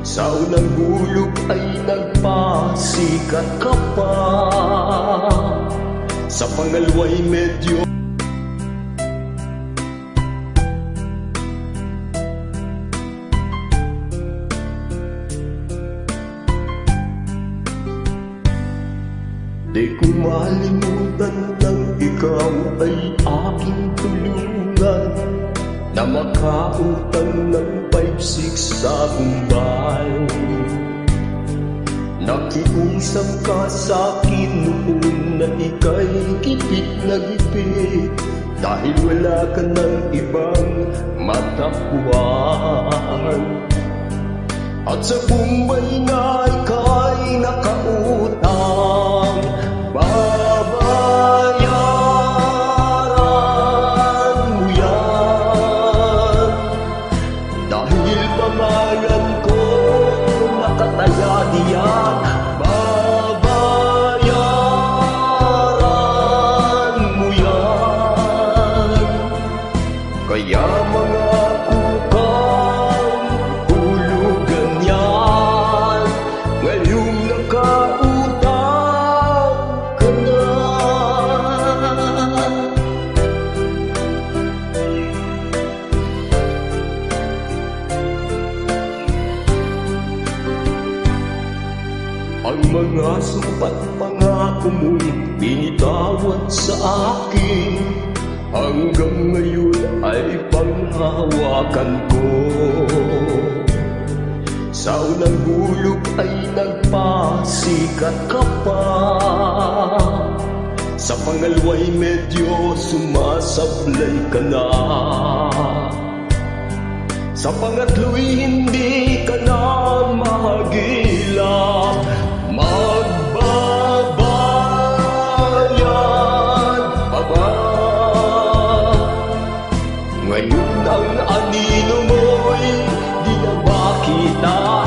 Sa unang hulog ay nagpasikat ka pa, sa pangalawa'y medyo di ko malimutan nang ikaw ay aking tulungan, na makautang ng 5-6 sa gumbay. Nakiusap ka sa'kin noon na ika'y gipit na gipit, dahil wala ka ng ibang matapuan. At sa Bombay na ika'y nakautang, babayaran mo yan. Dahil pangalan ko nakataya diyan, babayaran mo yan. Kaya mga kukang hulugan yan, ngayong nakautang ka na. Ang mga supat pangako mong binitawan sa akin, hanggang ngayon ay panghawakan ko. Sa unang hulog ay nagpasikat ka pa, sa pangalawa'y medyo sumasablay ka na, sa pangatlo'y hindi ka na mahagilap. Magbabayad pa ba? Ngayon ang anino mo'y di na makita,